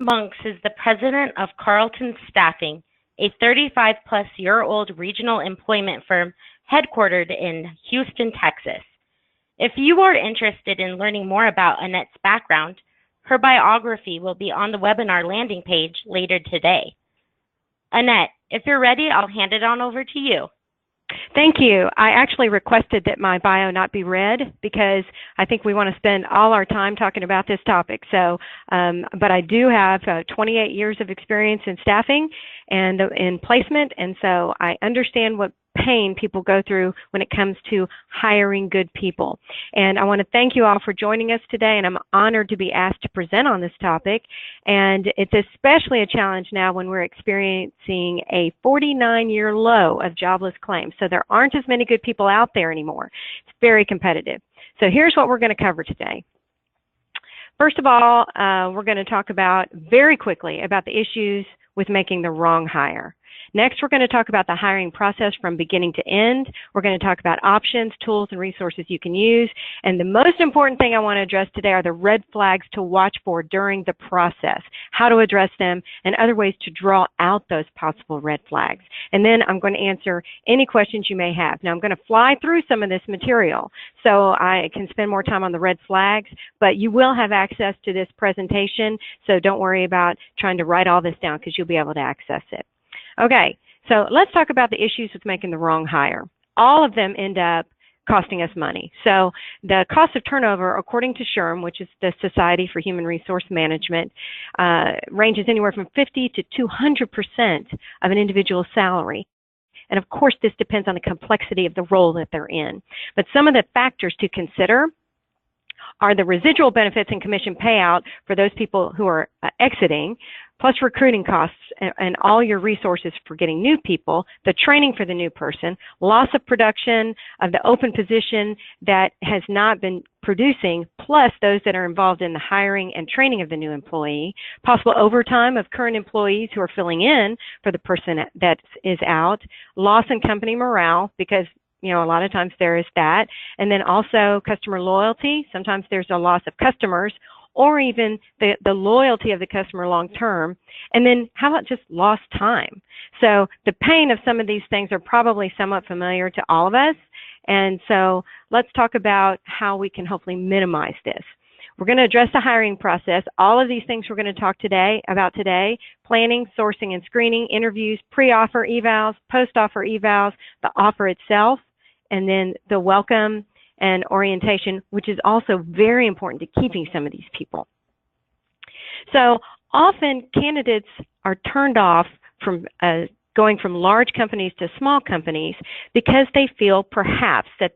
Monks is the president of Carlton Staffing, a 35-plus-year-old regional employment firm headquartered in Houston, Texas. If you are interested in learning more about Annette's background, her biography will be on the webinar landing page later today. Annette, if you're ready, I'll hand it on over to you. Thank you. I actually requested that my bio not be read because I think we want to spend all our time talking about this topic. So, but I do have 28 years of experience in staffing and in placement, and so I understand what pain people go through when it comes to hiring good people. And I want to thank you all for joining us today, and I'm honored to be asked to present on this topic. And it's especially a challenge now when we're experiencing a 49-year low of jobless claims. So there aren't as many good people out there anymore. It's very competitive. So here's what we're going to cover today. First of all, we're going to talk about very quickly about the issues with making the wrong hire. Next, we're going to talk about the hiring process from beginning to end. We're going to talk about options, tools, and resources you can use. And the most important thing I want to address today are the red flags to watch for during the process, how to address them, and other ways to draw out those possible red flags. And then I'm going to answer any questions you may have. Now, I'm going to fly through some of this material so I can spend more time on the red flags, but you will have access to this presentation, so don't worry about trying to write all this down because you'll be able to access it. Okay, so let's talk about the issues with making the wrong hire. All of them end up costing us money. So the cost of turnover, according to SHRM, which is the Society for Human Resource Management, ranges anywhere from 50 to 200% of an individual's salary. And of course, this depends on the complexity of the role that they're in. But some of the factors to consider are the residual benefits and commission payout for those people who are exiting, plus recruiting costs and all your resources for getting new people, the training for the new person, loss of production of the open position that has not been producing, plus those that are involved in the hiring and training of the new employee, possible overtime of current employees who are filling in for the person that is out, loss in company morale because a lot of times there is that. And then also customer loyalty. Sometimes there's a loss of customers or even the loyalty of the customer long term. And then how about just lost time? So the pain of some of these things are probably somewhat familiar to all of us. And so let's talk about how we can hopefully minimize this. We're going to address the hiring process. All of these things we're going to talk about today, planning, sourcing, and screening, interviews, pre-offer evals, post-offer evals, the offer itself, and then the welcome and orientation, which is also very important to keeping some of these people. So often candidates are turned off from going from large companies to small companies because they feel perhaps that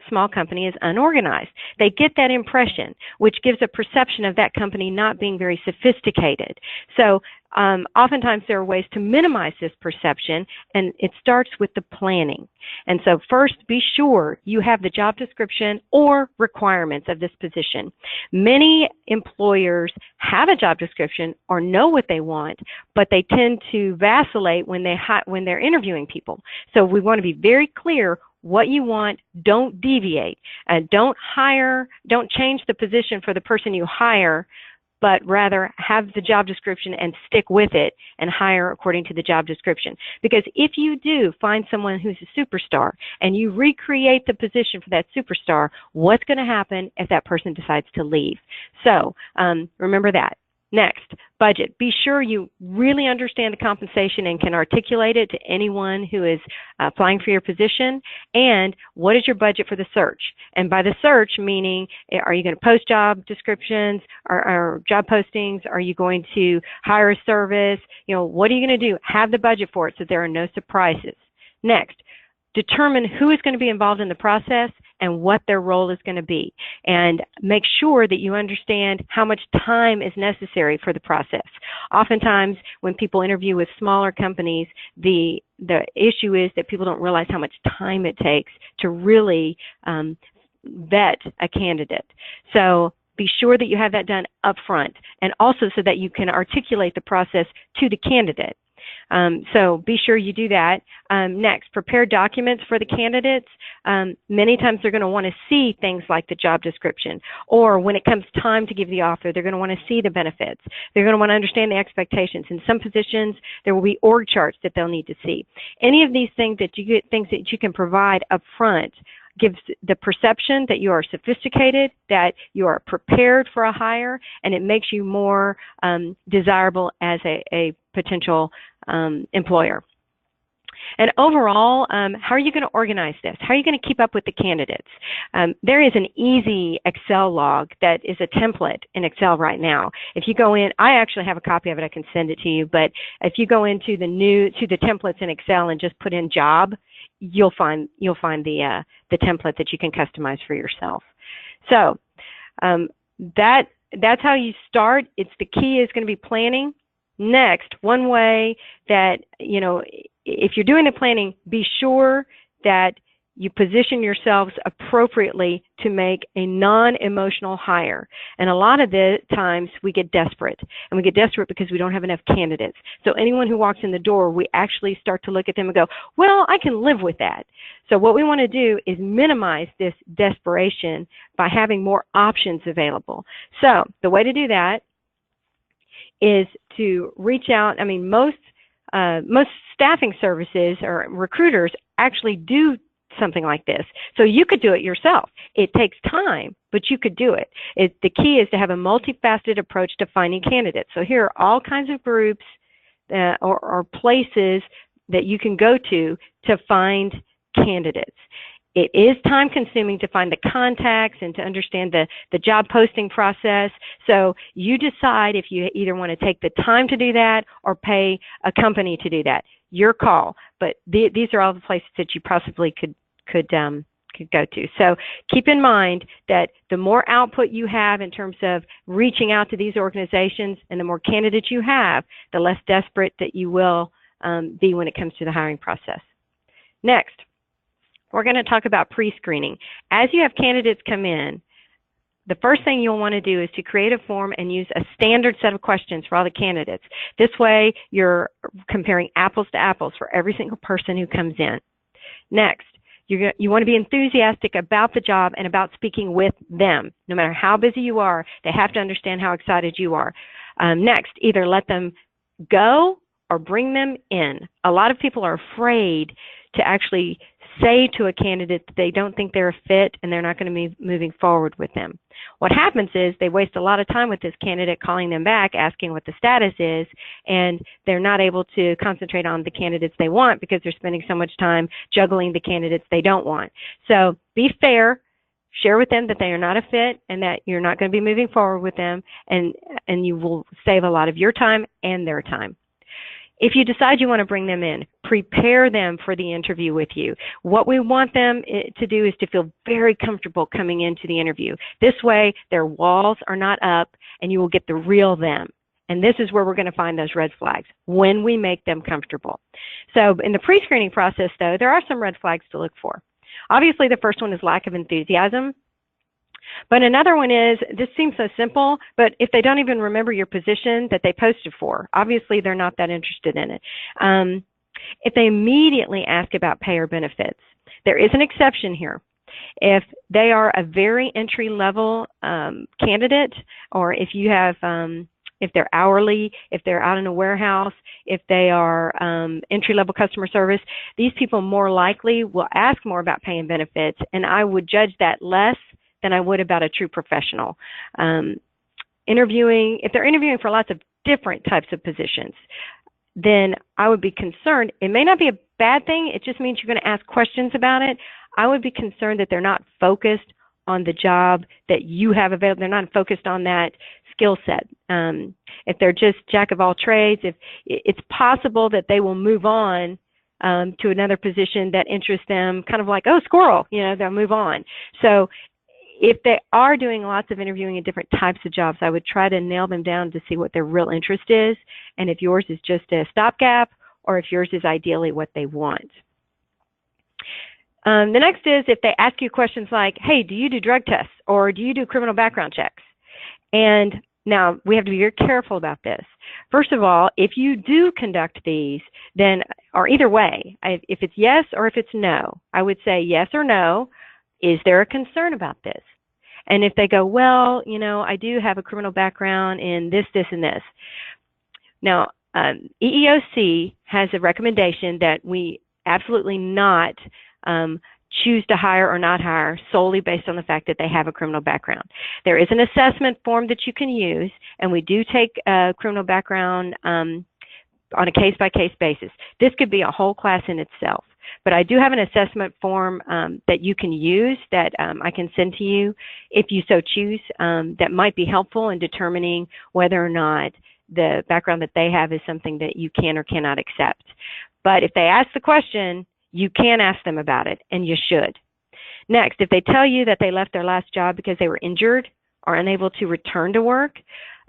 small company is unorganized. They get that impression, which gives a perception of that company not being very sophisticated. So oftentimes there are ways to minimize this perception, and it starts with the planning. And so first, be sure you have the job description or requirements of this position. Many employers have a job description or know what they want, but they tend to vacillate when they're interviewing people. So we want to be very clear what you want. Don't deviate. Don't change the position for the person you hire, but rather have the job description and stick with it and hire according to the job description. Because if you do find someone who's a superstar and you recreate the position for that superstar, what's going to happen if that person decides to leave? So remember that. Next, budget. Be sure you really understand the compensation and can articulate it to anyone who is applying for your position. And what is your budget for the search? And by the search, meaning, are you going to post job descriptions or job postings? Are you going to hire a service? What are you going to do? Have the budget for it so there are no surprises. Next, determine who is going to be involved in the process and what their role is going to be. And make sure that you understand how much time is necessary for the process. Oftentimes, when people interview with smaller companies, the issue is that people don't realize how much time it takes to really vet a candidate. So be sure that you have that done up front, and also so that you can articulate the process to the candidate. So be sure you do that. Next, prepare documents for the candidates. Many times they're going to want to see things like the job description, or when it comes time to give the offer, they're going to want to see the benefits. They're going to want to understand the expectations. In some positions, there will be org charts that they'll need to see. Any of these things that you can provide up front gives the perception that you are sophisticated, that you are prepared for a hire, and it makes you more desirable as a potential employer. And overall, how are you going to organize this? How are you going to keep up with the candidates? There is an easy Excel log that is a template in Excel right now. If you go in, I actually have a copy of it. I can send it to you. But if you go into the templates in Excel and just put in job, you'll find the template that you can customize for yourself. So that's how you start. It's the key is going to be planning. Next, one way that, if you're doing the planning, be sure that you position yourselves appropriately to make a non-emotional hire. And a lot of the times we get desperate, and we get desperate because we don't have enough candidates. So anyone who walks in the door, we actually start to look at them and go, well, I can live with that. So what we want to do is minimize this desperation by having more options available. So the way to do that is to reach out. Most staffing services or recruiters actually do something like this. So you could do it yourself. It takes time, but you could do it. The key is to have a multifaceted approach to finding candidates. So here are all kinds of groups or places that you can go to find candidates. It is time consuming to find the contacts and to understand the job posting process. So you decide if you either want to take the time to do that or pay a company to do that. Your call. But these are all the places that you possibly could go to. So keep in mind that the more output you have in terms of reaching out to these organizations and the more candidates you have, the less desperate that you will be when it comes to the hiring process. Next, we're going to talk about pre-screening. As you have candidates come in, the first thing you'll want to do is to create a form and use a standard set of questions for all the candidates. This way, you're comparing apples to apples for every single person who comes in. Next, you want to be enthusiastic about the job and about speaking with them. No matter how busy you are, they have to understand how excited you are. Next, either let them go or bring them in. A lot of people are afraid to actually say to a candidate that they don't think they're a fit and they're not going to be moving forward with them. What happens is they waste a lot of time with this candidate, calling them back, asking what the status is, and they're not able to concentrate on the candidates they want because they're spending so much time juggling the candidates they don't want. So be fair. Share with them that they are not a fit and that you're not going to be moving forward with them, and you will save a lot of your time and their time. If you decide you want to bring them in, prepare them for the interview with you. What we want them to do is to feel very comfortable coming into the interview. This way, their walls are not up and you will get the real them. And this is where we're going to find those red flags, when we make them comfortable. So in the pre-screening process, though, there are some red flags to look for. Obviously, the first one is lack of enthusiasm. But another one is, this seems so simple, but if they don't even remember your position that they posted for, obviously they're not that interested in it. If they immediately ask about pay or benefits, there is an exception here. If they are a very entry-level candidate, or if you have, if they're hourly, if they're out in a warehouse, if they are entry-level customer service, these people more likely will ask more about pay and benefits, and I would judge that less than I would about a true professional. If they're interviewing for lots of different types of positions, then I would be concerned. It may not be a bad thing. It just means you're going to ask questions about it. I would be concerned that they're not focused on the job that you have available. They're not focused on that skill set. If they're just jack of all trades, if it's possible that they will move on to another position that interests them, kind of like, oh, squirrel, they'll move on. So if they are doing lots of interviewing in different types of jobs, I would try to nail them down to see what their real interest is, and if yours is just a stopgap, or if yours is ideally what they want. The next is if they ask you questions like, hey, do you do drug tests, or do you do criminal background checks? And Now, we have to be very careful about this. First of all, if you do conduct these, then, or either way, if it's yes or if it's no, I would say yes or no. Is there a concern about this? And if they go, well, I do have a criminal background in this, this, and this. Now, EEOC has a recommendation that we absolutely not choose to hire or not hire solely based on the fact that they have a criminal background. There is an assessment form that you can use, and we do take a criminal background on a case-by-case basis. This could be a whole class in itself. But I do have an assessment form that you can use that I can send to you if you so choose, that might be helpful in determining whether or not the background that they have is something that you can or cannot accept. But if they ask the question, you can ask them about it, and you should. Next, if they tell you that they left their last job because they were injured or unable to return to work,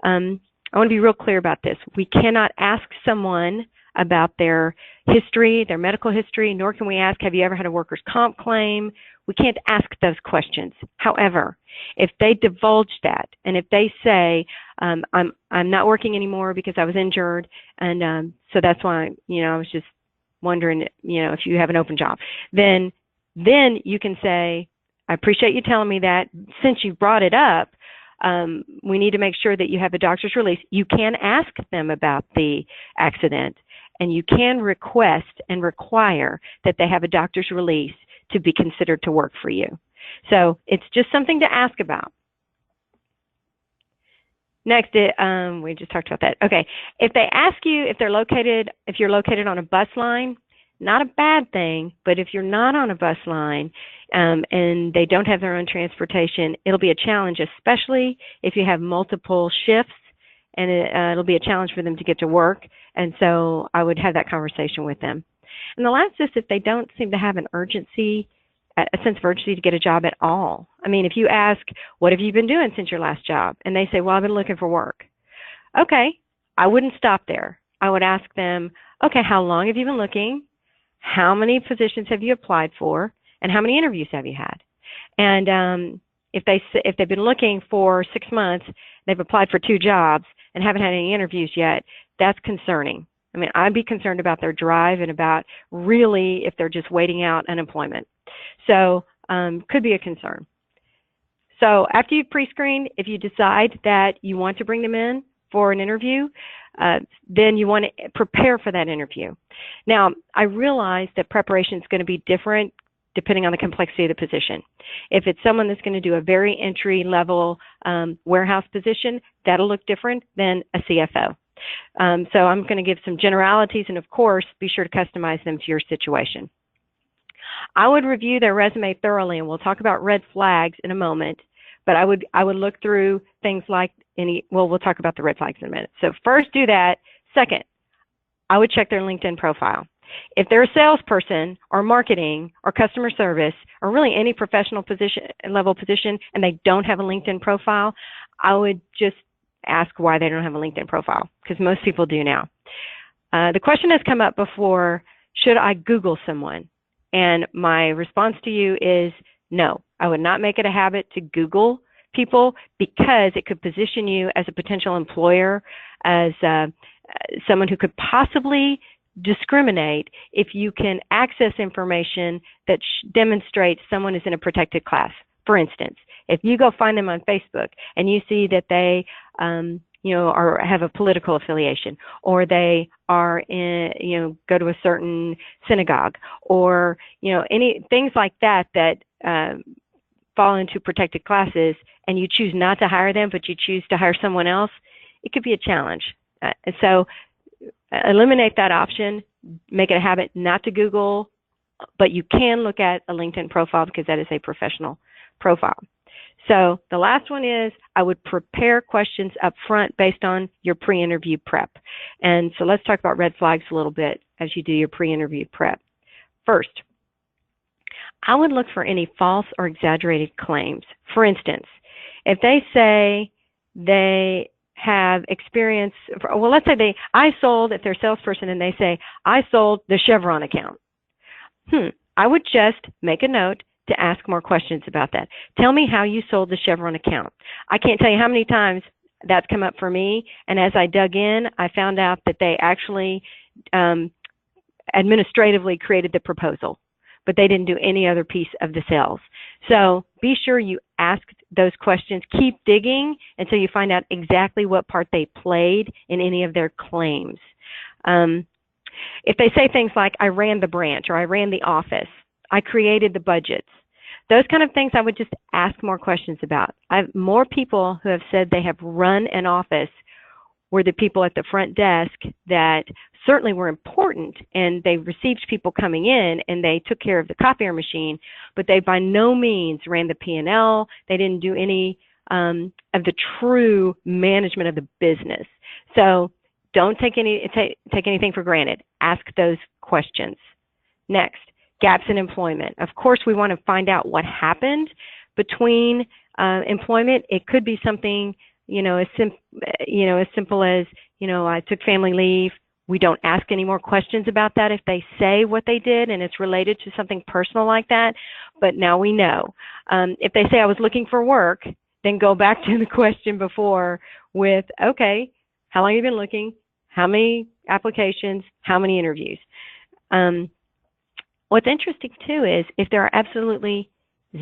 I want to be real clear about this. We cannot ask someone about their history, their medical history, nor can we ask, have you ever had a workers' comp claim? We can't ask those questions. However, if they divulge that, and if they say, I'm not working anymore because I was injured, and so that's why, I was just wondering, if you have an open job, then you can say, I appreciate you telling me that. Since you brought it up, we need to make sure that you have a doctor's release. You can ask them about the accident, and you can request and require that they have a doctor's release to be considered to work for you. So it's just something to ask about. Next, we just talked about that. Okay, if they ask you if you're located on a bus line, not a bad thing, but if you're not on a bus line and they don't have their own transportation, it'll be a challenge, especially if you have multiple shifts, and it'll be a challenge for them to get to work. And so I would have that conversation with them. And the last is if they don't seem to have an urgency, a sense of urgency to get a job at all. I mean, if you ask, what have you been doing since your last job? And they say, well, I've been looking for work. Okay, I wouldn't stop there. I would ask them, okay, how long have you been looking? How many positions have you applied for? And how many interviews have you had? And if they've been looking for 6 months, they've applied for 2 jobs and haven't had any interviews yet, that's concerning. I mean, I'd be concerned about their drive and about really if they're just waiting out unemployment. So could be a concern. So after you've pre-screened, if you decide that you want to bring them in for an interview, then you want to prepare for that interview. Now, I realize that preparation is going to be different depending on the complexity of the position. If it's someone that's going to do a very entry-level warehouse position, that'll look different than a CFO. So I'm going to give some generalities, and of course, be sure to customize them to your situation. I would review their resume thoroughly, and we'll talk about red flags in a moment, but I would look through things like we'll talk about the red flags in a minute. So first, do that. Second, I would check their LinkedIn profile. If they're a salesperson or marketing or customer service or really any professional level position and they don't have a LinkedIn profile, I would just ask why they don't have a LinkedIn profile, because most people do now. The question has come up before, should I Google someone? And my response to you is no. I would not make it a habit to Google people because it could position you as a potential employer, as someone who could possibly discriminate if you can access information that demonstrates someone is in a protected class. For instance, if you go find them on Facebook and you see that they have a political affiliation, or they are in, go to a certain synagogue, or any things like that fall into protected classes, and you choose not to hire them, but you choose to hire someone else, it could be a challenge. So eliminate that option. Make it a habit not to Google, but you can look at a LinkedIn profile because that is a professional profile. So the last one is I would prepare questions up front based on your pre-interview prep. And so let's talk about red flags a little bit as you do your pre-interview prep. First, I would look for any false or exaggerated claims. For instance, if they say they have experience, well, let's say if they're a salesperson and they say, I sold the Chevron account. I would just make a note to ask more questions about that. Tell me how you sold the Chevron account. I can't tell you how many times That's come up for me. And as I dug in, I found out that they actually administratively created the proposal, but they didn't do any other piece of the sales. So be sure you ask those questions. Keep digging until you find out exactly what part they played in any of their claims. If they say things like, I ran the branch, or I ran the office, I created the budgets, those kind of things I would just ask more questions about. More people who have said they have run an office were the people at the front desk that certainly were important, and they received people coming in and they took care of the copier machine, but they by no means ran the P&L. They didn't do any of the true management of the business. So don't take anything for granted. Ask those questions. Next, gaps in employment. Of course, we want to find out what happened between employment. It could be something, as simple as, I took family leave. We don't ask any more questions about that if they say what they did and it's related to something personal like that, but now we know. If they say I was looking for work, then go back to the question before with, okay, how long have you been looking? How many applications? How many interviews? What's interesting too is if there are absolutely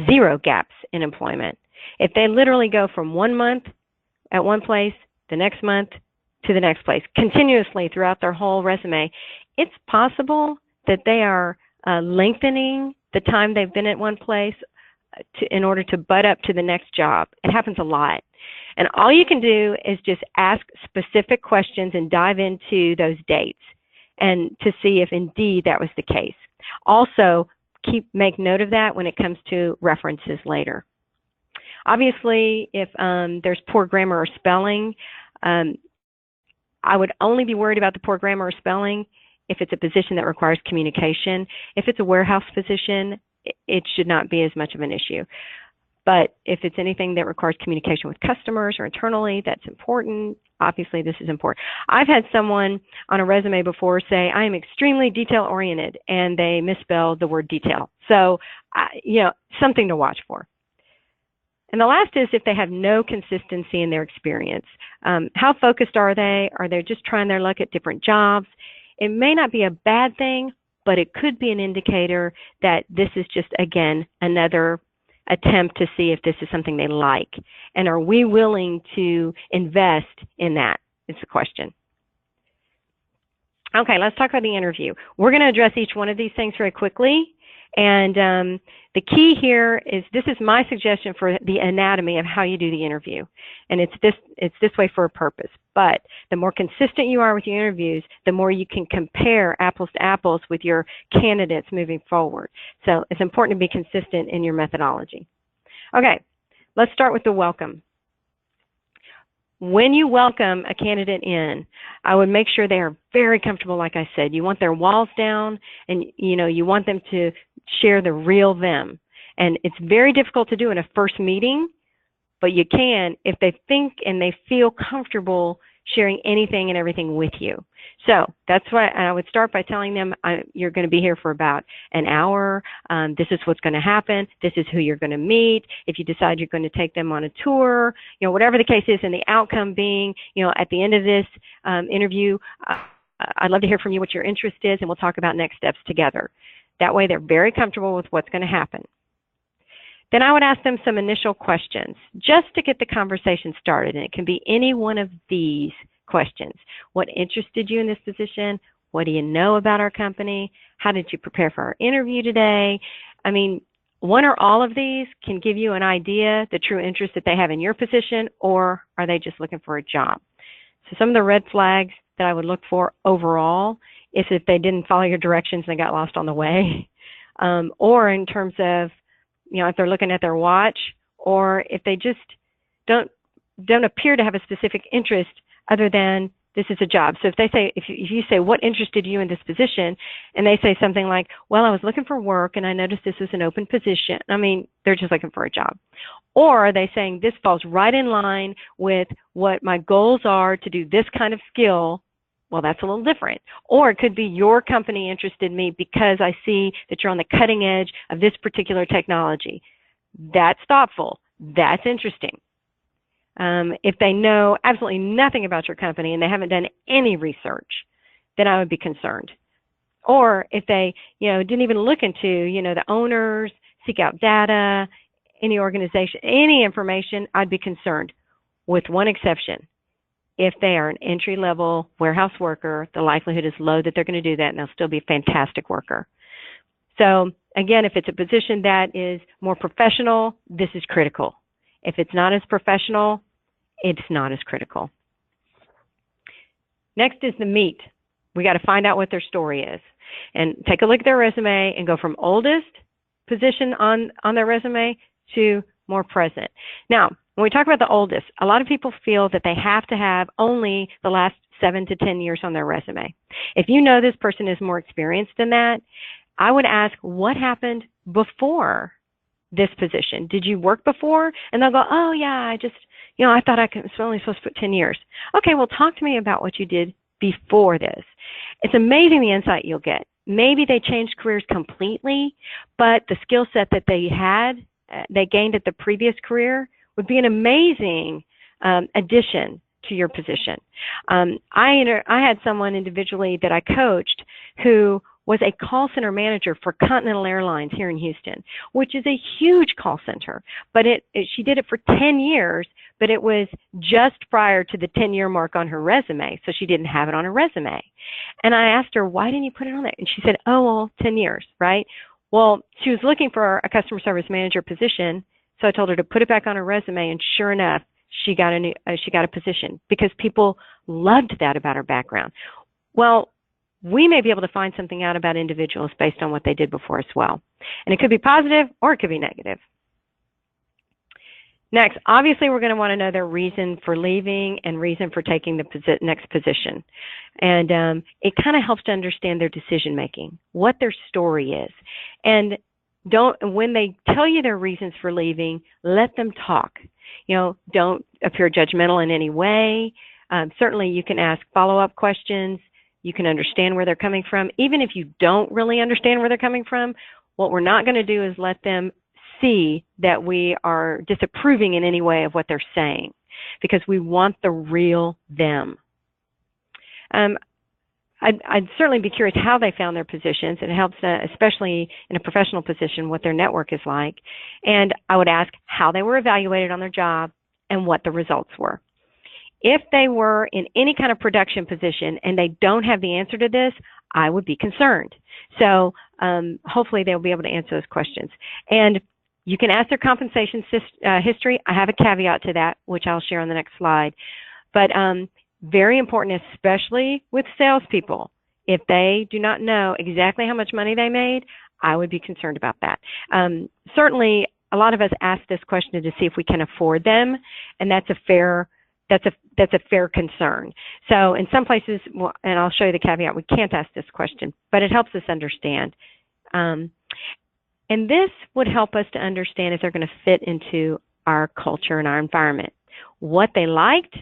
zero gaps in employment, if they literally go from 1 month at one place, the next month to the next place, continuously throughout their whole resume, it's possible that they are lengthening the time they've been at one place in order to butt up to the next job. It happens a lot. And all you can do is just ask specific questions and dive into those dates and to see if indeed that was the case. Also, make note of that when it comes to references later. Obviously, if there's poor grammar or spelling, I would only be worried about the poor grammar or spelling if it's a position that requires communication. If it's a warehouse position, it should not be as much of an issue. But if it's anything that requires communication with customers or internally, that's important. Obviously, this is important. I've had someone on a resume before say, I am extremely detail-oriented, and they misspelled the word detail. So, something to watch for. And the last is if they have no consistency in their experience. How focused are they? Are they just trying their luck at different jobs? It may not be a bad thing, but it could be an indicator that this is just, again, another attempt to see if this is something they like. And are we willing to invest in that is the question. Okay, let's talk about the interview. We're going to address each one of these things very quickly. And the key here is, this is my suggestion for the anatomy of how you do the interview. And it's this way for a purpose. But the more consistent you are with your interviews, the more you can compare apples to apples with your candidates moving forward. So it's important to be consistent in your methodology. Okay, let's start with the welcome. When you welcome a candidate in, I would make sure they are very comfortable, like I said. You want their walls down, and you want them to share the real them. And it's very difficult to do in a first meeting, but you can if they think and they feel comfortable sharing anything and everything with you. So that's why I would start by telling them you're going to be here for about an hour. This is what's going to happen. This is who you're going to meet. If you decide you're going to take them on a tour, whatever the case is, and the outcome being, at the end of this interview, I'd love to hear from you what your interest is, and we'll talk about next steps together. That way they're very comfortable with what's going to happen. Then I would ask them some initial questions just to get the conversation started, and it can be any one of these questions. What interested you in this position? What do you know about our company? How did you prepare for our interview today? I mean, one or all of these can give you an idea, the true interest that they have in your position, or are they just looking for a job? So some of the red flags that I would look for overall is if they didn't follow your directions and they got lost on the way, or in terms of, if they're looking at their watch, or if they just don't appear to have a specific interest other than this is a job. So if you say, what interested you in this position? And they say something like, well, I was looking for work and I noticed this was an open position. I mean, they're just looking for a job. Or are they saying this falls right in line with what my goals are to do this kind of skill? Well, that's a little different. Or it could be your company interested in me because I see that you're on the cutting edge of this particular technology. That's thoughtful. That's interesting. If they know absolutely nothing about your company and they haven't done any research, then I would be concerned. Or if they, didn't even look into, the owners, seek out data, any organization, any information, I'd be concerned, with one exception. If they are an entry-level warehouse worker, the likelihood is low that they're going to do that, and they'll still be a fantastic worker. So again, if it's a position that is more professional, this is critical. If it's not as professional, it's not as critical. Next is the meat. We got to find out what their story is. And take a look at their resume and go from oldest position on their resume to more present. Now, when we talk about the oldest, a lot of people feel that they have to have only the last 7 to 10 years on their resume. If you know this person is more experienced than that, I would ask, what happened before this position? Did you work before? And they'll go, oh yeah, I thought I was only supposed to put 10 years. Okay, well, talk to me about what you did before this. It's amazing the insight you'll get. Maybe they changed careers completely, but the skill set that they gained at the previous career would be an amazing addition to your position. I had someone individually that I coached who was a call center manager for Continental Airlines here in Houston, which is a huge call center. But she did it for 10 years, but it was just prior to the 10-year mark on her resume, so she didn't have it on her resume. And I asked her, why didn't you put it on there? And she said, oh, well, 10 years, right? Well, she was looking for a customer service manager position, so I told her to put it back on her resume, and sure enough, she got a position because people loved that about her background. Well, we may be able to find something out about individuals based on what they did before as well. And it could be positive or it could be negative. Next, obviously, we're going to want to know their reason for leaving and reason for taking the next position. And it kind of helps to understand their decision making, what their story is. And when they tell you their reasons for leaving, let them talk. Don't appear judgmental in any way. Certainly, you can ask follow-up questions. You can understand where they're coming from. Even if you don't really understand where they're coming from, what we're not going to do is let them see that we are disapproving in any way of what they're saying, because we want the real them. I'd certainly be curious how they found their positions. It helps, especially in a professional position, what their network is like. And I would ask how they were evaluated on their job and what the results were. If they were in any kind of production position and they don't have the answer to this, I would be concerned. So hopefully they'll be able to answer those questions. And you can ask their compensation history. I have a caveat to that, which I'll share on the next slide. But very important, especially with salespeople. If they do not know exactly how much money they made, I would be concerned about that. Certainly, a lot of us ask this question to see if we can afford them, and that's a fair concern. So in some places, and I'll show you the caveat, we can't ask this question, but it helps us understand. And this would help us to understand if they're going to fit into our culture and our environment, what they liked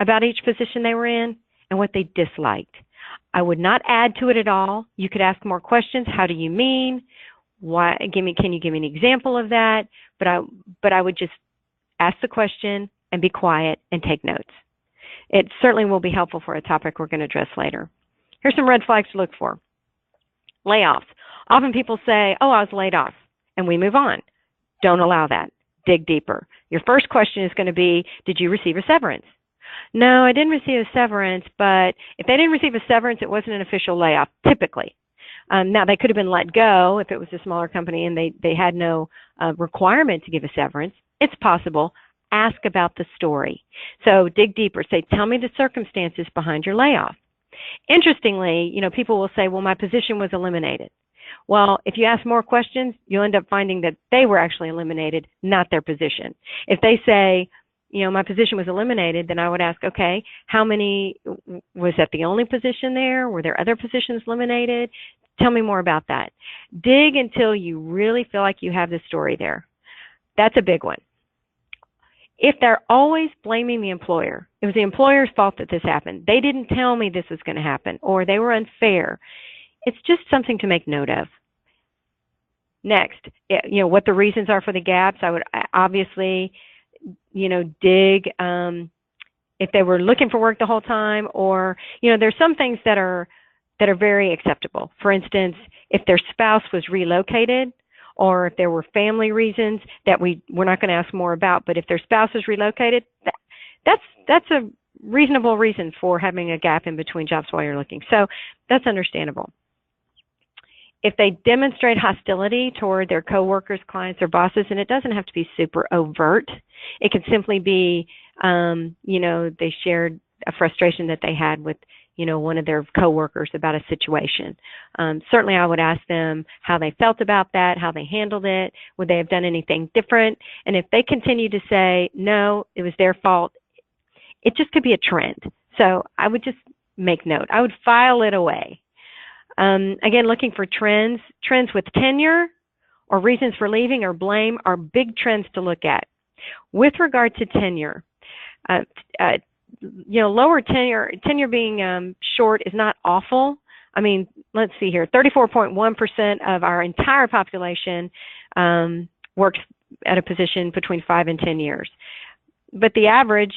about each position they were in and what they disliked. I would not add to it at all. You could ask more questions. How do you mean? Why? Can you give me an example of that? But I would just ask the question and be quiet and take notes. It certainly will be helpful for a topic we're going to address later. Here's some red flags to look for. Layoffs. Often people say, oh, I was laid off, and we move on. Don't allow that. Dig deeper. Your first question is going to be, did you receive a severance? No, I didn't receive a severance, but if they didn't receive a severance, it wasn't an official layoff, typically. Now, they could have been let go if it was a smaller company and they had no requirement to give a severance. It's possible. Ask about the story. So dig deeper. Say, tell me the circumstances behind your layoff. Interestingly, people will say, well, my position was eliminated. Well, if you ask more questions, you'll end up finding that they were actually eliminated, not their position. If they say, my position was eliminated, then I would ask, okay, was that the only position there? Were there other positions eliminated? Tell me more about that. Dig until you really feel like you have the story there. That's a big one. If they're always blaming the employer, it was the employer's fault that this happened. They didn't tell me this was going to happen, or they were unfair. It's just something to make note of. Next, what the reasons are for the gaps. I would obviously dig if they were looking for work the whole time, or there's some things that are very acceptable. For instance, if their spouse was relocated, or if there were family reasons that we're not going to ask more about, but if their spouse is relocated, that's a reasonable reason for having a gap in between jobs while you're looking. So that's understandable. If they demonstrate hostility toward their coworkers, clients, or bosses, and it doesn't have to be super overt, it can simply be, they shared a frustration that they had with, one of their coworkers about a situation. Certainly I would ask them how they felt about that, how they handled it, would they have done anything different? And if they continue to say, no, it was their fault, it just could be a trend. So I would just make note. I would file it away. Again, looking for trends with tenure or reasons for leaving or blame are big trends to look at. With regard to tenure, lower tenure being short is not awful. I mean, let's see here, 34.1% of our entire population works at a position between 5 and 10 years. But the average,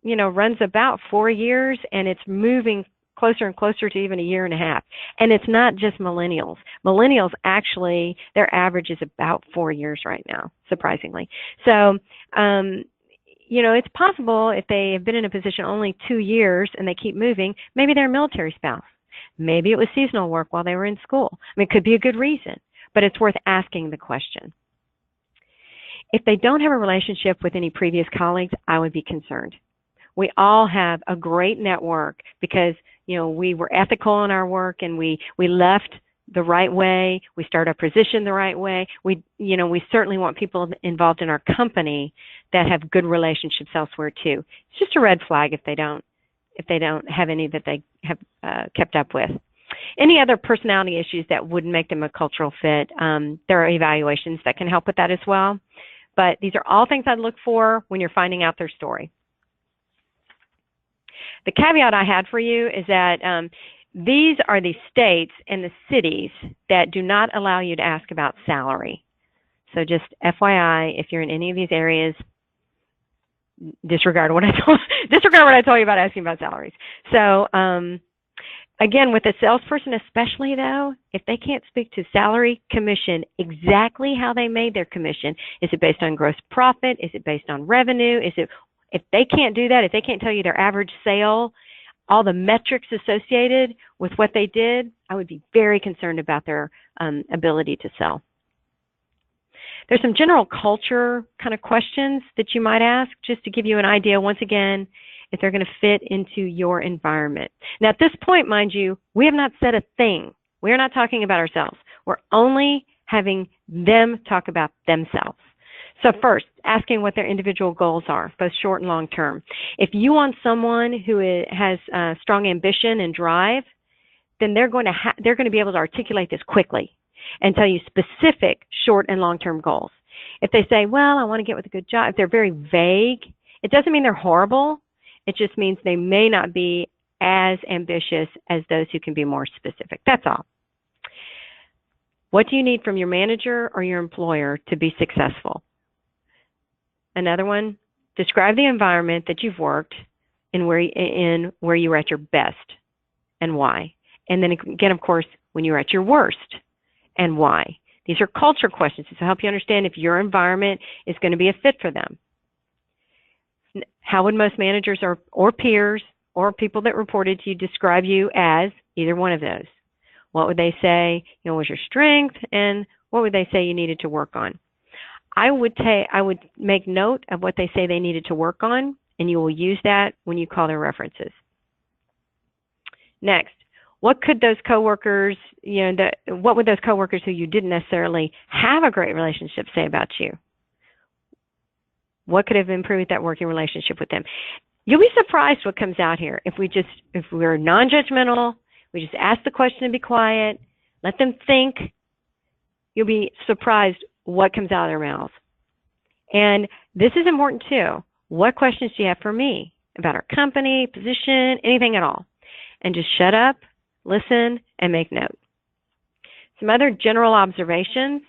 runs about 4 years, and it's moving closer and closer to even a year and a half. And it's not just millennials. Millennials, actually, their average is about 4 years right now, surprisingly. So, it's possible if they have been in a position only 2 years and they keep moving, maybe they're a military spouse. Maybe it was seasonal work while they were in school. I mean, it could be a good reason, but it's worth asking the question. If they don't have a relationship with any previous colleagues, I would be concerned. We all have a great network because, we were ethical in our work and we left the right way. We start our position the right way. We certainly want people involved in our company that have good relationships elsewhere too. It's just a red flag if they don't have any that they have kept up with. Any other personality issues that wouldn't make them a cultural fit, there are evaluations that can help with that as well. But these are all things I'd look for when you're finding out their story. The caveat I had for you is that these are the states and the cities that do not allow you to ask about salary. So just FYI, if you're in any of these areas, disregard what I told you about asking about salaries. So again, with a salesperson especially though, if they can't speak to salary, commission, exactly how they made their commission, is it based on gross profit? Is it based on revenue? If they can't do that, if they can't tell you their average sale, all the metrics associated with what they did, I would be very concerned about their ability to sell. There's some general culture kind of questions that you might ask just to give you an idea, once again, if they're going to fit into your environment. Now, at this point, mind you, we have not said a thing. We are not talking about ourselves. We're only having them talk about themselves. So first, asking what their individual goals are, both short and long term. If you want someone who has strong ambition and drive, then they're going to be able to articulate this quickly and tell you specific short and long term goals. If they say, well, I want to get with a good job, if they're very vague, it doesn't mean they're horrible. It just means they may not be as ambitious as those who can be more specific. That's all. What do you need from your manager or your employer to be successful? Another one, describe the environment that you've worked in where you were at your best and why. And then again, of course, when you were at your worst and why. These are culture questions to help you understand if your environment is going to be a fit for them. How would most managers or peers or people that reported to you describe you as either one of those? What would they say, was your strength, and what would they say you needed to work on? I would make note of what they say they needed to work on, and you will use that when you call their references. Next, what could those coworkers, what would those coworkers who you didn't necessarily have a great relationship say about you? What could have improved that working relationship with them? You'll be surprised what comes out here if we're non-judgmental, we just ask the question and be quiet, let them think. You'll be surprised what comes out of their mouths. And this is important too. What questions do you have for me about our company, position, anything at all? And just shut up, listen, and make note. Some other general observations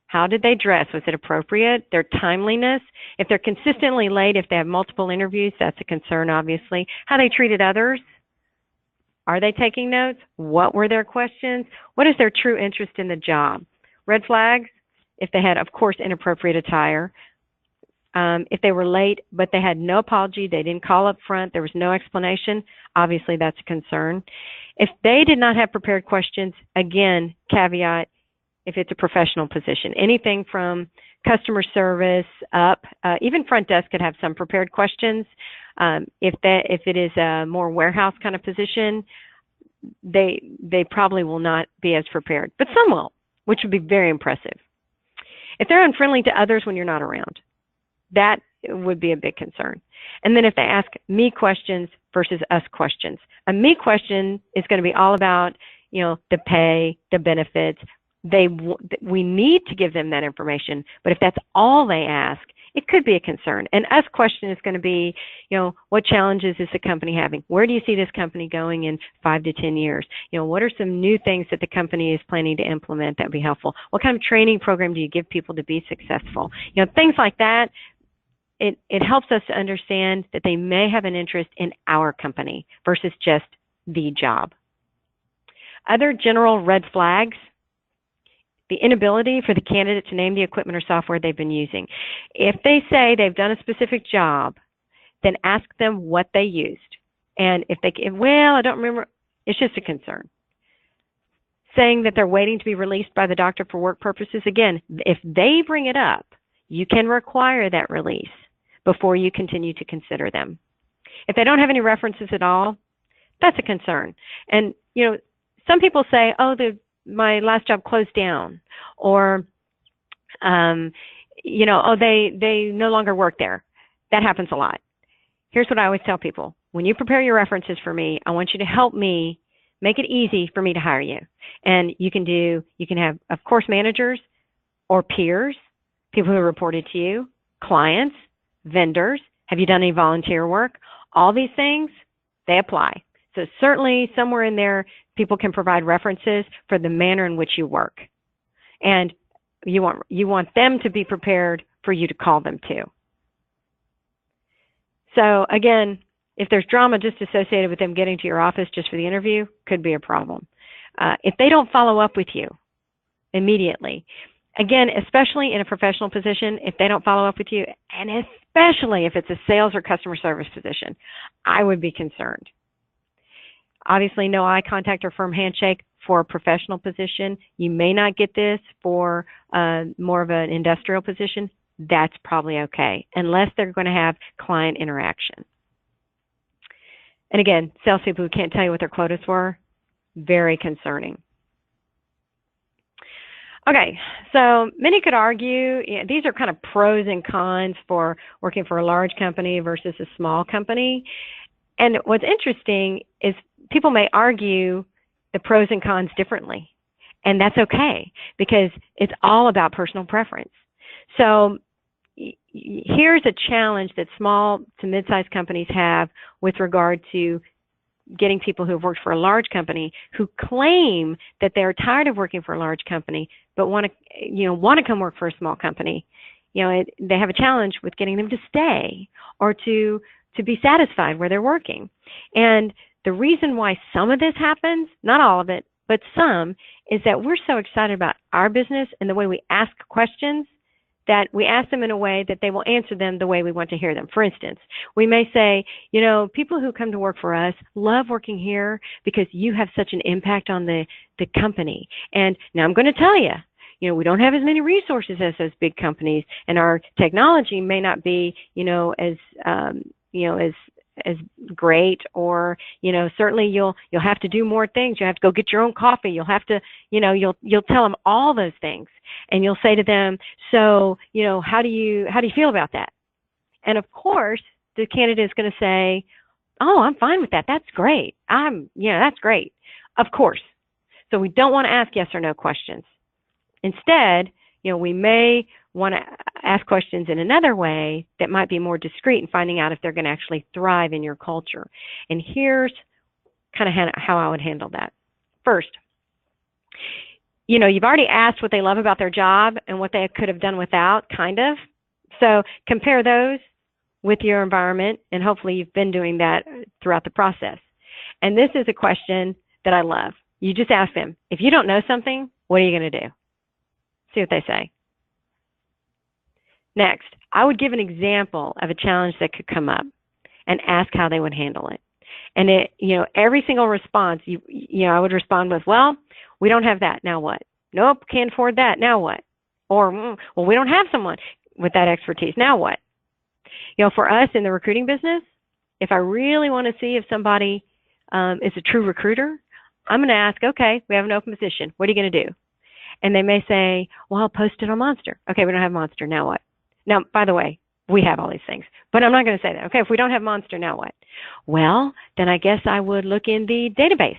How did they dress? Was it appropriate? Their timeliness? If they're consistently late, if they have multiple interviews, that's a concern, obviously. How they treated others? Are they taking notes? What were their questions? What is their true interest in the job? Red flags, if they had, of course, inappropriate attire. If they were late, but they had no apology, they didn't call up front, there was no explanation, obviously that's a concern. If they did not have prepared questions, again, caveat, if it's a professional position, anything from customer service up, even front desk could have some prepared questions. If it is a more warehouse kind of position, they probably will not be as prepared, but some will, which would be very impressive. If they're unfriendly to others when you're not around, that would be a big concern. And then if they ask me questions versus us questions, a me question is going to be all about, the pay, the benefits. We need to give them that information, but if that's all they ask, it could be a concern. An us question is going to be, what challenges is the company having? Where do you see this company going in 5 to 10 years? What are some new things that the company is planning to implement that would be helpful? What kind of training program do you give people to be successful? Things like that. It helps us to understand that they may have an interest in our company versus just the job. Other general red flags: the inability for the candidate to name the equipment or software they've been using. If they say they've done a specific job, then ask them what they used. And if I don't remember, it's just a concern. Saying that they're waiting to be released by the doctor for work purposes, again, if they bring it up, you can require that release before you continue to consider them. If they don't have any references at all, that's a concern. And, some people say, my last job closed down, or, they no longer work there. That happens a lot. Here's what I always tell people. When you prepare your references for me, I want you to help me make it easy for me to hire you. And you can have, of course, managers or peers, people who reported to you, clients, vendors. Have you done any volunteer work? All these things, they apply. So certainly somewhere in there, people can provide references for the manner in which you work. And you want them to be prepared for you to call them too. So again, if there's drama just associated with them getting to your office just for the interview, could be a problem. If they don't follow up with you immediately, again, especially in a professional position, if they don't follow up with you, and especially if it's a sales or customer service position, I would be concerned. Obviously, no eye contact or firm handshake for a professional position. You may not get this for more of an industrial position. That's probably okay, unless they're going to have client interaction. And again, salespeople who can't tell you what their quotas were, very concerning. Okay, so many could argue, these are kind of pros and cons for working for a large company versus a small company. And what's interesting is people may argue the pros and cons differently, and that's okay because it's all about personal preference. So here's a challenge that small to mid-sized companies have with regard to getting people who have worked for a large company who claim that they're tired of working for a large company but want to come work for a small company. They have a challenge with getting them to stay or to be satisfied where they're working. And the reason why some of this happens, not all of it, but some, is that we're so excited about our business and the way we ask questions that we ask them in a way that they will answer them the way we want to hear them. For instance, we may say, people who come to work for us love working here because you have such an impact on the company. And now I'm going to tell you, we don't have as many resources as those big companies, and our technology may not be, as great, or certainly you'll have to do more things. You have to go get your own coffee. You'll have to, you'll tell them all those things, and you'll say to them, so how do you feel about that? And of course, the candidate is going to say, oh, I'm fine with that. That's great. That's great. Of course. So we don't want to ask yes or no questions. Instead, we may want to ask questions in another way that might be more discreet in finding out if they're going to actually thrive in your culture. And here's kind of how I would handle that. First, you've already asked what they love about their job and what they could have done without, kind of. So compare those with your environment, and hopefully you've been doing that throughout the process. And this is a question that I love. You just ask them, if you don't know something, what are you going to do? See what they say. Next, I would give an example of a challenge that could come up and ask how they would handle it. And every single response, I would respond with, well, we don't have that. Now what? Nope, can't afford that. Now what? Or, well, we don't have someone with that expertise. Now what? For us in the recruiting business, if I really want to see if somebody is a true recruiter, I'm going to ask, okay, we have an open position. What are you going to do? And they may say, well, I'll post it on Monster. Okay, we don't have Monster. Now what? Now, by the way, we have all these things, but I'm not going to say that. Okay, if we don't have Monster, now what? Well, then I guess I would look in the database.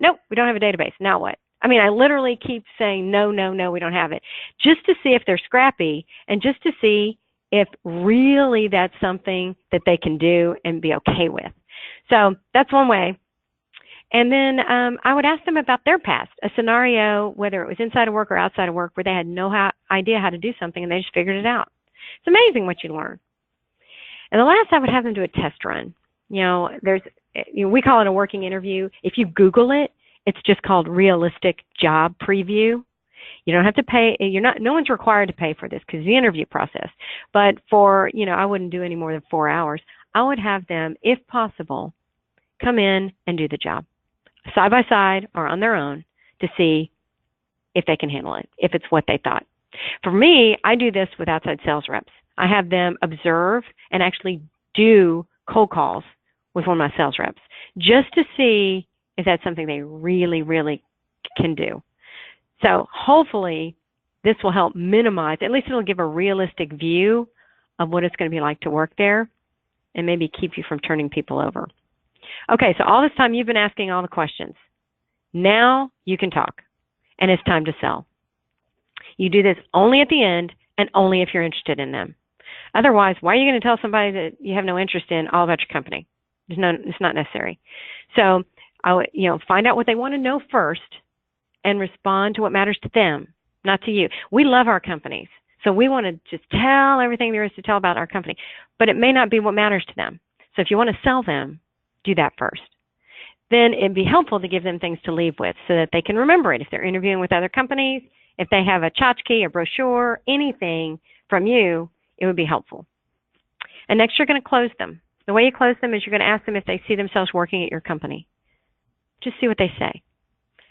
Nope, we don't have a database. Now what? I mean, I literally keep saying, no, no, no, we don't have it, just to see if they're scrappy and just to see if really that's something that they can do and be okay with. So that's one way. And then I would ask them about their past, a scenario, whether it was inside of work or outside of work, where they had no idea how to do something and they just figured it out. It's amazing what you learn. And the last, I would have them do a test run. We call it a working interview. If you Google it, it's just called realistic job preview. You don't have to pay. No one's required to pay for this because the interview process. But I wouldn't do any more than 4 hours. I would have them, if possible, come in and do the job side by side or on their own to see if they can handle it, if it's what they thought. For me, I do this with outside sales reps. I have them observe and actually do cold calls with one of my sales reps just to see if that's something they really, really can do. So hopefully this will help minimize, at least it'll give a realistic view of what it's going to be like to work there and maybe keep you from turning people over. Okay, so all this time you've been asking all the questions. Now you can talk, and it's time to sell. You do this only at the end and only if you're interested in them. Otherwise, why are you going to tell somebody that you have no interest in all about your company? It's not necessary. So find out what they want to know first and respond to what matters to them, not to you. We love our companies, so we want to just tell everything there is to tell about our company, but it may not be what matters to them. So if you want to sell them, do that first. Then it'd be helpful to give them things to leave with so that they can remember it. If they're interviewing with other companies, if they have a tchotchke, a brochure, anything from you, it would be helpful. And next, you're going to close them. The way you close them is you're going to ask them if they see themselves working at your company. Just see what they say.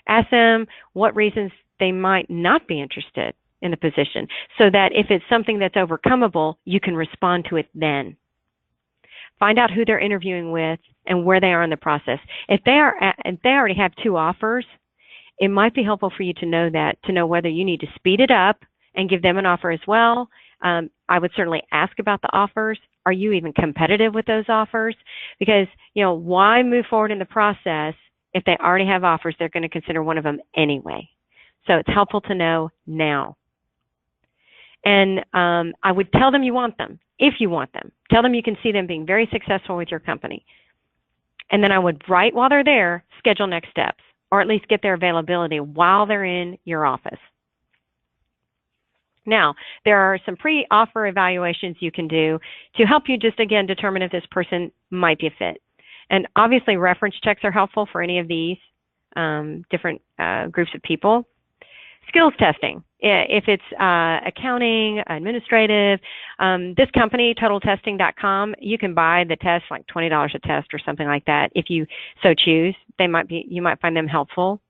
Ask them what reasons they might not be interested in the position so that if it's something that's overcomable, you can respond to it then. Find out who they're interviewing with and where they are in the process. If they already have 2 offers, it might be helpful for you to know whether you need to speed it up and give them an offer as well. I would certainly ask about the offers. Are you even competitive with those offers? Because, why move forward in the process if they already have offers? They're going to consider one of them anyway. So it's helpful to know now. And I would tell them you want them, if you want them. Tell them you can see them being very successful with your company. And then I would, right while they're there, schedule next steps, or at least get their availability while they're in your office. Now, there are some pre-offer evaluations you can do to help you just, again, determine if this person might be a fit. And obviously, reference checks are helpful for any of these different groups of people. Skills testing, if it's accounting, administrative, this company, totaltesting.com, you can buy the test, like $20 a test or something like that. If you so choose, you might find them helpful.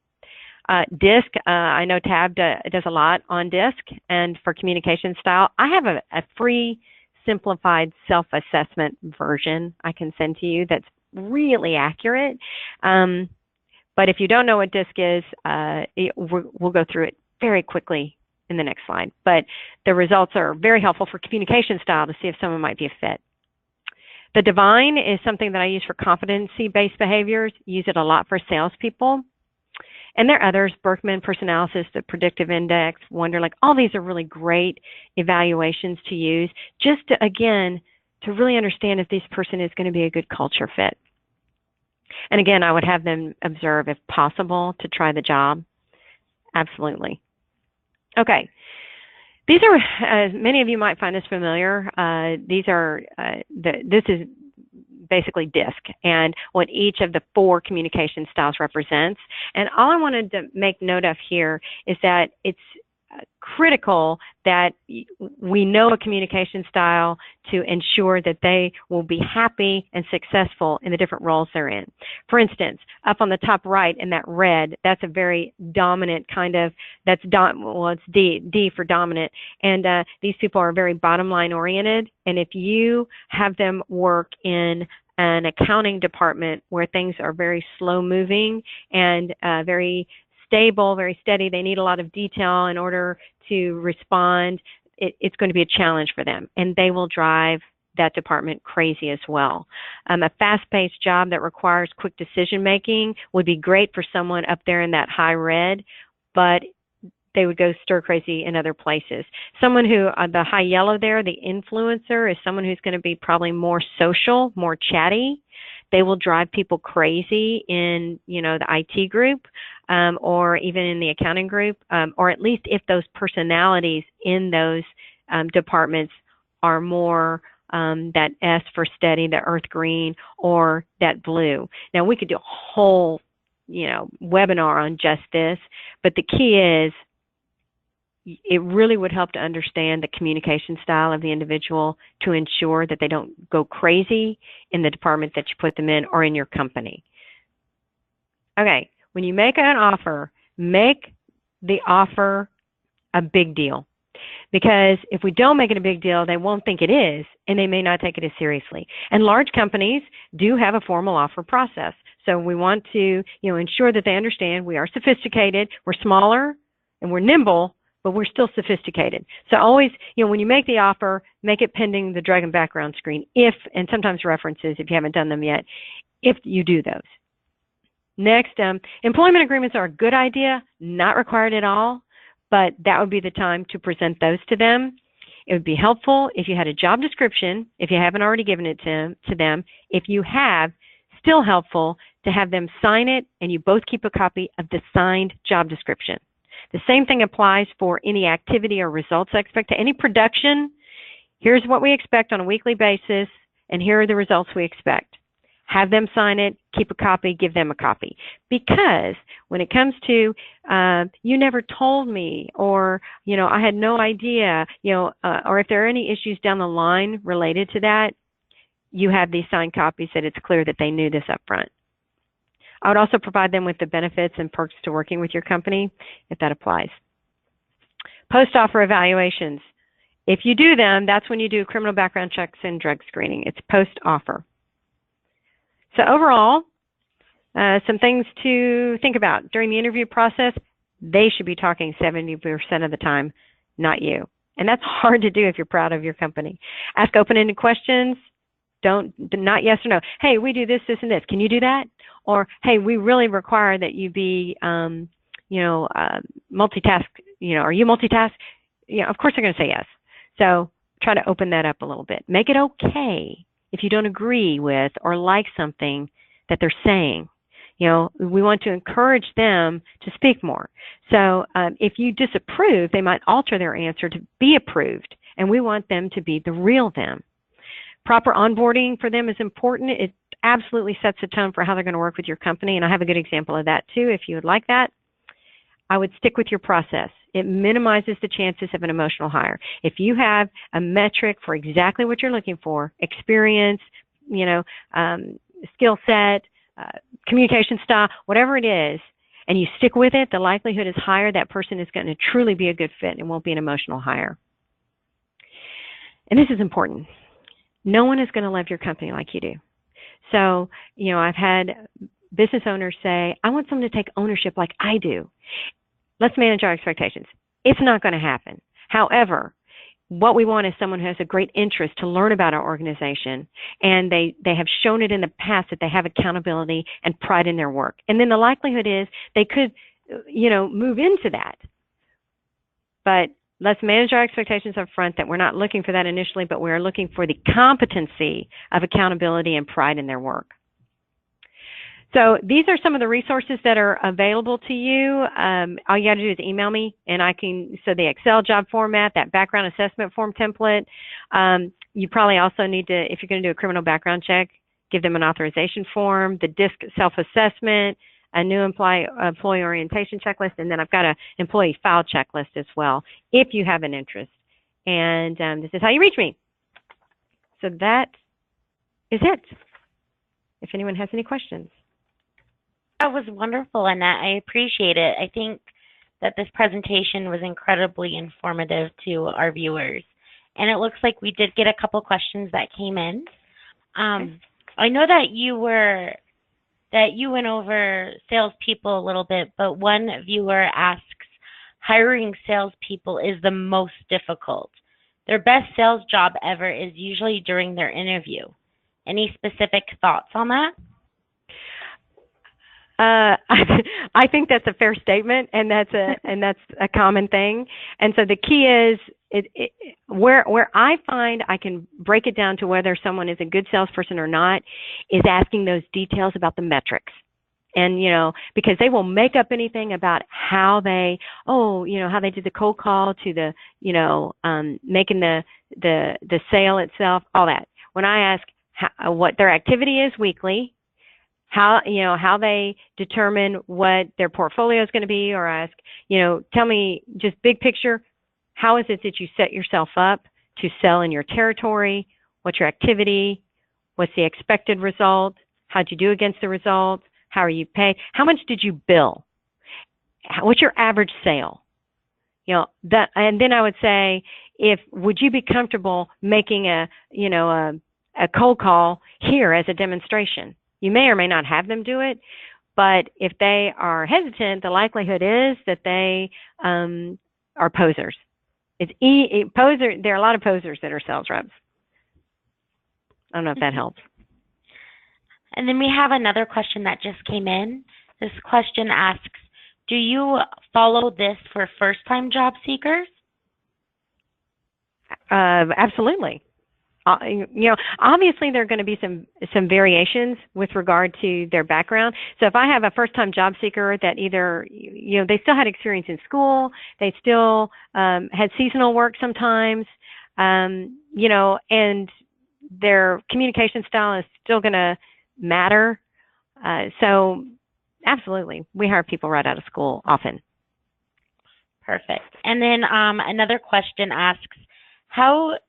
DISC, I know Tab does a lot on DISC, and for communication style, I have a free simplified self-assessment version I can send to you that's really accurate. But if you don't know what DISC is, we'll go through it very quickly in the next slide. But the results are very helpful for communication style to see if someone might be a fit. The Divine is something that I use for competency-based behaviors. Use it a lot for salespeople. And there are others, Berkman Personalysis, the Predictive Index, Wonderlic. All these are really great evaluations to use just to, again, to really understand if this person is going to be a good culture fit. And again, I would have them observe, if possible, to try the job. Absolutely. Okay. These are, many of you might find this familiar. This is basically DISC and what each of the 4 communication styles represents. And all I wanted to make note of here is that it's critical that we know a communication style to ensure that they will be happy and successful in the different roles they're in. For instance, up on the top right in that red, that's a very dominant kind of, it's D for dominant, and these people are very bottom line oriented, and if you have them work in an accounting department where things are very slow moving and very stable, very steady, they need a lot of detail in order to respond, it's going to be a challenge for them, and they will drive that department crazy as well. A fast-paced job that requires quick decision-making would be great for someone up there in that high red, but they would go stir crazy in other places. Someone who, the high yellow there, the influencer, is someone who's going to be probably more social, more chatty. They will drive people crazy in, the IT group, or even in the accounting group, or at least if those personalities in those departments are more that S for steady, the earth green, or that blue. Now, we could do a whole, webinar on just this, but the key is it really would help to understand the communication style of the individual to ensure that they don't go crazy in the department that you put them in or in your company. Okay, when you make an offer, make the offer a big deal. Because if we don't make it a big deal, they won't think it is, and they may not take it as seriously. And large companies do have a formal offer process. So we want to, ensure that they understand we are sophisticated, we're smaller, and we're nimble, but we're still sophisticated. So always, when you make the offer, make it pending the drug and background screen, and sometimes references if you haven't done them yet, if you do those. Next, employment agreements are a good idea, not required at all, but that would be the time to present those to them. It would be helpful if you had a job description, if you haven't already given it to them. If you have, still helpful to have them sign it, and you both keep a copy of the signed job description. The same thing applies for any activity or results expected. Any production, here's what we expect on a weekly basis, and here are the results we expect. Have them sign it, keep a copy, give them a copy. Because when it comes to, you never told me, or, I had no idea, or if there are any issues down the line related to that, you have these signed copies that it's clear that they knew this up front. I would also provide them with the benefits and perks to working with your company, if that applies. Post-offer evaluations. If you do them, that's when you do criminal background checks and drug screening. It's post-offer. So overall, some things to think about. During the interview process, they should be talking 70% of the time, not you. And that's hard to do if you're proud of your company. Ask open-ended questions. Not yes or no. Hey, we do this, this, and this. Can you do that? Or, hey, we really require that you be, multitask. Are you multitask? Of course they're going to say yes. So try to open that up a little bit. Make it okay if you don't agree with or like something that they're saying. We want to encourage them to speak more. So if you disapprove, they might alter their answer to be approved, and we want them to be the real them. Proper onboarding for them is important. It absolutely sets the tone for how they're going to work with your company, and I have a good example of that too if you would like that. I would stick with your process. It minimizes the chances of an emotional hire. If you have a metric for exactly what you're looking for, experience, skill set, communication style, whatever it is, and you stick with it, the likelihood is higher that person is going to truly be a good fit and won't be an emotional hire. And this is important. No one is going to love your company like you do. So, I've had business owners say, I want someone to take ownership like I do. Let's manage our expectations. It's not going to happen. However, what we want is someone who has a great interest to learn about our organization, and they have shown it in the past that they have accountability and pride in their work. And then the likelihood is they could, move into that. But let's manage our expectations up front that we're not looking for that initially, but we're looking for the competency of accountability and pride in their work. So these are some of the resources that are available to you. All you got to do is email me, and so the Excel job format, that background assessment form template. You probably also need to, if you're going to do a criminal background check, give them an authorization form, the DISC self-assessment, a new employee orientation checklist, and then I've got an employee file checklist as well, if you have an interest. And this is how you reach me. So that is it. If anyone has any questions. That was wonderful, Annette. I appreciate it. I think that this presentation was incredibly informative to our viewers. And it looks like we did get a couple questions that came in. I know that you went over salespeople a little bit, but one viewer asks, hiring salespeople is the most difficult. Their best sales job ever is usually during their interview. Any specific thoughts on that? I think that's a fair statement, and that's a common thing. And so the key is where I find I can break it down to whether someone is a good salesperson or not is asking those details about the metrics. And, because they will make up anything about how they did the cold call to the, making the sale itself, all that. When I ask what their activity is weekly, how they determine what their portfolio is going to be, or ask, tell me just big picture, how is it that you set yourself up to sell in your territory? What's your activity? What's the expected result? How'd you do against the result? How are you paid? How much did you bill? What's your average sale? And then I would say, would you be comfortable making a cold call here as a demonstration? You may or may not have them do it, but if they are hesitant, the likelihood is that they are posers. There are a lot of posers that are sales reps. I don't know if that helps. And then we have another question that just came in. This question asks, do you follow this for first-time job seekers? Absolutely. Obviously there are going to be some variations with regard to their background. So if I have a first-time job seeker that either, they still had experience in school, they still had seasonal work sometimes, and their communication style is still going to matter. So absolutely, we hire people right out of school often. Perfect. And then another question asks, how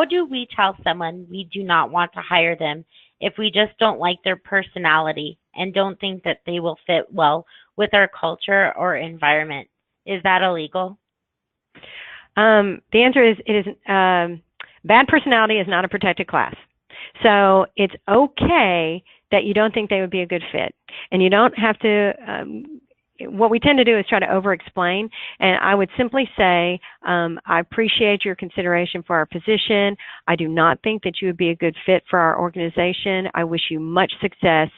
do we tell someone we do not want to hire them if we just don't like their personality and don't think that they will fit well with our culture or environment? Is that illegal? The answer is it is. Bad personality is not a protected class. So it's okay that you don't think they would be a good fit. And you don't have to, what we tend to do is try to over-explain. And I would simply say, I appreciate your consideration for our position. I do not think that you would be a good fit for our organization. I wish you much success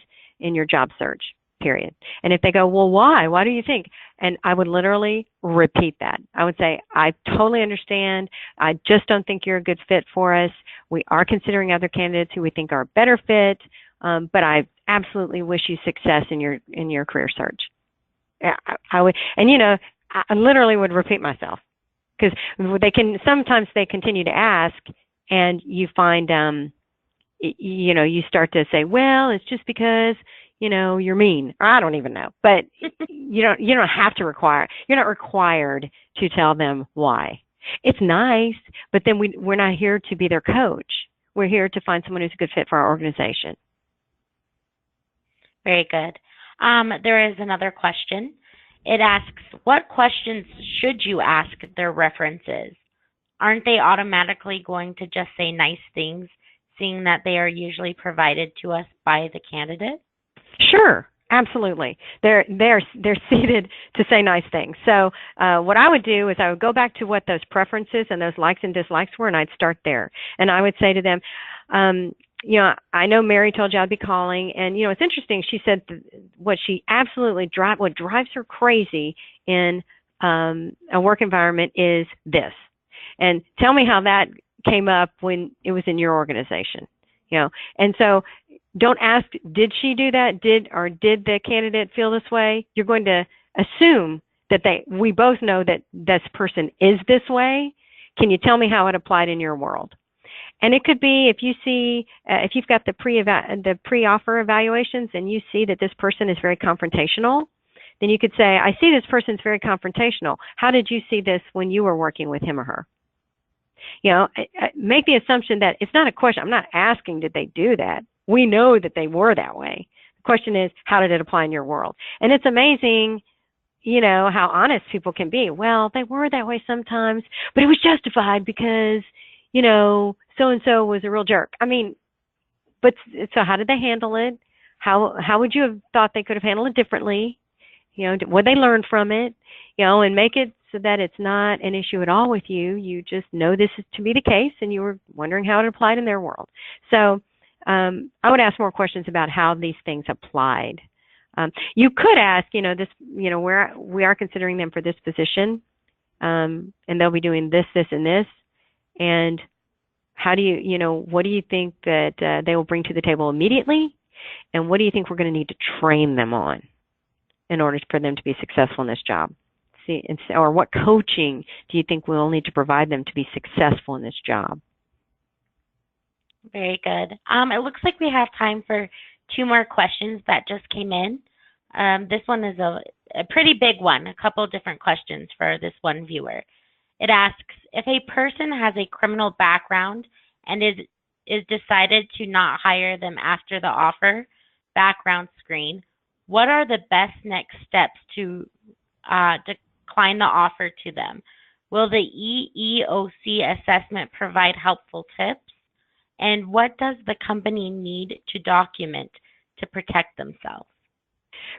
in your job search, period. And if they go, well, why? Why do you think? And I would literally repeat that. I would say, I totally understand. I just don't think you're a good fit for us. We are considering other candidates who we think are a better fit, but I absolutely wish you success in your career search. I would, and I literally would repeat myself, because sometimes they continue to ask, and you find, you start to say, well, it's just because, you're mean. Or I don't even know, but you're not required to tell them why. It's nice, but then we're not here to be their coach. We're here to find someone who's a good fit for our organization. Very good. There is another question. It asks, what questions should you ask their references? Aren't they automatically going to just say nice things, seeing that they are usually provided to us by the candidate? Sure, absolutely. They're seated to say nice things. So what I would do is I would go back to what those preferences and those likes and dislikes were, and I'd start there. And I would say to them, I know Mary told you I'd be calling, and it's interesting. She said what drives her crazy in a work environment is this. And tell me how that came up when it was in your organization. And so Don't ask, did she do that? Did the candidate feel this way? You're going to assume that we both know that this person is this way. Can you tell me how it applied in your world? And it could be if you see, if you've got the pre-offer evaluations and you see that this person is very confrontational, then you could say, I see this person's very confrontational. How did you see this when you were working with him or her? You know, make the assumption that it's not a question. I'm not asking, did they do that? We know that they were that way. The question is, how did it apply in your world? And it's amazing, you know, how honest people can be. Well, they were that way sometimes, but it was justified because, you know, so-and-so was a real jerk. I mean, but so how did they handle it? How would you have thought they could have handled it differently? You know, what they learned from it, you know, and make it so that it's not an issue at all with you. You just know this is to be the case, and you were wondering how it applied in their world. So I would ask more questions about how these things applied. You could ask, you know, this, you know, where we are considering them for this position, and they'll be doing this, this, and this, and how do you, you know, what do you think that they will bring to the table immediately, and what do you think we're going to need to train them on in order for them to be successful in this job? See, or what coaching do you think we'll need to provide them to be successful in this job? Very good. It looks like we have time for 2 more questions that just came in. This one is a pretty big one, a couple of different questions for this one viewer. It asks, if a person has a criminal background and is decided to not hire them after the offer background screen, what are the best next steps to decline the offer to them? Will the EEOC assessment provide helpful tips? And what does the company need to document to protect themselves?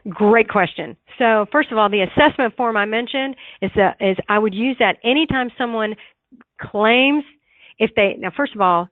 Great question. So first of all, the assessment form I mentioned is I would use that anytime someone claims, now first of all,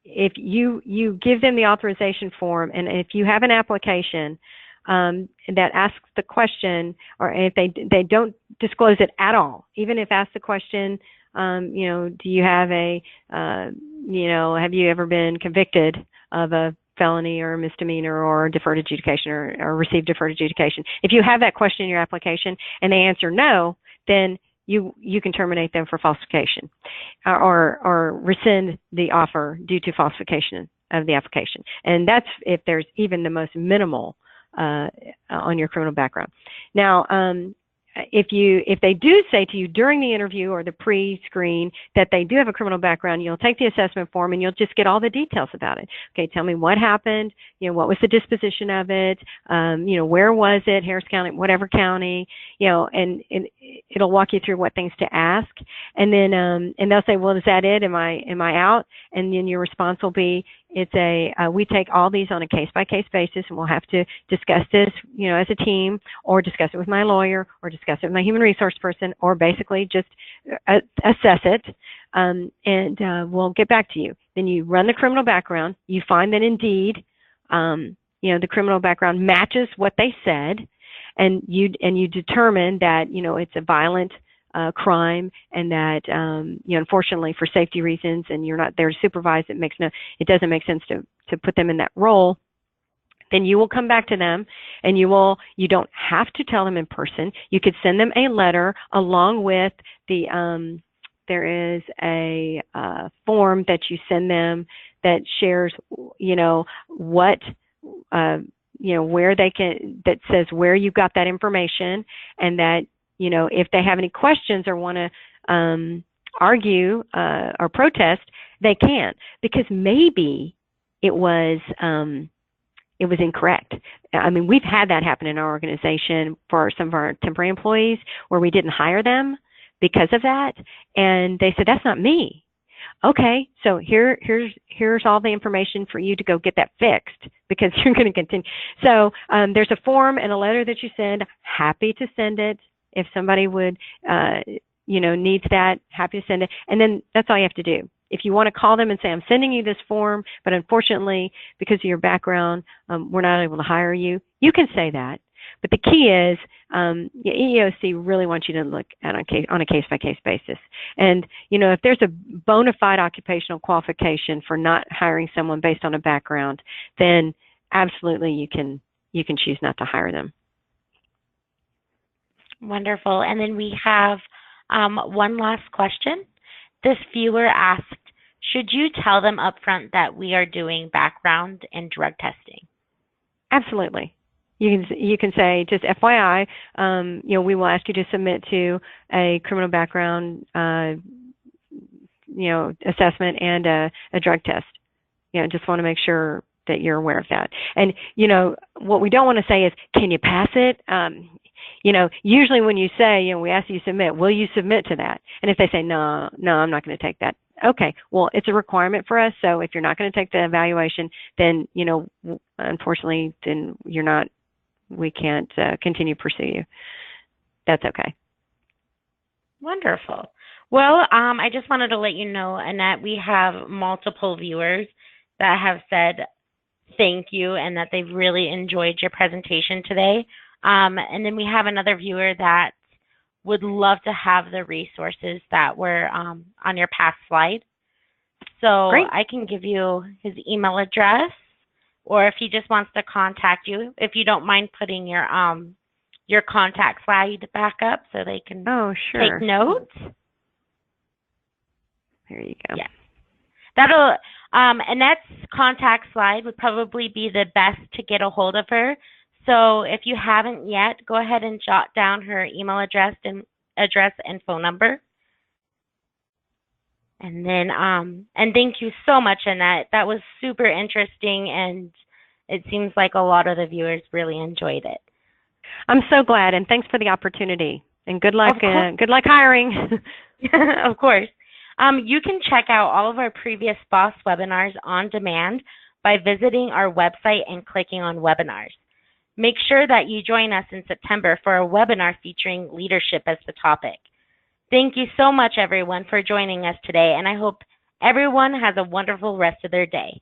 if you give them the authorization form, and if you have an application that asks the question, or if they don't disclose it at all, even if asked the question, you know, do you have you know, have you ever been convicted of a felony or a misdemeanor or deferred adjudication or received deferred adjudication? If you have that question in your application and they answer no, then you can terminate them for falsification or rescind the offer due to falsification of the application. And that's if there's even the most minimal on your criminal background. Now, if they do say to you during the interview or the pre-screen that they do have a criminal background, you'll take the assessment form and you'll just get all the details about it. Okay, tell me what happened, you know, what was the disposition of it, you know, where was it, Harris County, whatever county, you know, and it'll walk you through what things to ask. And then and they'll say, well, is that it? Am I out? And then your response will be, we take all these on a case-by-case basis, and we'll have to discuss this, you know, as a team, or discuss it with my lawyer, or discuss it with my human resource person, or basically just assess it, and we'll get back to you. Then you run the criminal background. You find that indeed, you know, the criminal background matches what they said, and you determine that, you know, it's a violent crime, and that you know, unfortunately for safety reasons, and you're not there to supervise, it doesn't make sense to put them in that role. Then you will come back to them, and you don't have to tell them in person. You could send them a letter along with there is a form that you send them that shares, you know, what you know, where that says where you got that information, and that, you know, if they have any questions or want to argue or protest, they can, because maybe it was incorrect. I mean, we've had that happen in our organization for some of our temporary employees where we didn't hire them because of that, and they said, that's not me. Okay, so here's all the information for you to go get that fixed, because you're going to continue. So there's a form and a letter that you send. Happy to send it. If somebody would, you know, needs that, happy to send it. And then that's all you have to do. If you want to call them and say, I'm sending you this form, but unfortunately, because of your background, we're not able to hire you, you can say that. But the key is, the EEOC really wants you to look at on a case-by-case basis. And, you know, if there's a bona fide occupational qualification for not hiring someone based on a background, then absolutely you can choose not to hire them. Wonderful. And then we have one last question. This viewer asked, should you tell them upfront that we are doing background and drug testing? Absolutely. You can say, just FYI, we will ask you to submit to a criminal background, assessment and a drug test. Just want to make sure that you're aware of that. And, what we don't want to say is, can you pass it? Usually when you say, we ask you to submit, will you submit to that? And if they say, no, I'm not going to take that. Okay, well, it's a requirement for us. So if you're not going to take the evaluation, then, unfortunately, then we can't continue to pursue you. That's okay. Wonderful. Well, I just wanted to let you know, Annette, we have multiple viewers that have said thank you and that they've really enjoyed your presentation today. And then we have another viewer that would love to have the resources that were on your past slide. So Great. I can give you his email address, or if he just wants to contact you, if you don't mind putting your contact slide back up so they can take notes. There you go. Yeah. That'll Annette's contact slide would probably be the best to get a hold of her. So if you haven't yet, go ahead and jot down her email address and phone number. And then and thank you so much, Annette. That was super interesting, and it seems like a lot of the viewers really enjoyed it. I'm so glad, and thanks for the opportunity. And good luck hiring. Of course. You can check out all of our previous BOSS webinars on demand by visiting our website and clicking on webinars. Make sure that you join us in September for a webinar featuring leadership as the topic. Thank you so much, everyone, for joining us today, and I hope everyone has a wonderful rest of their day.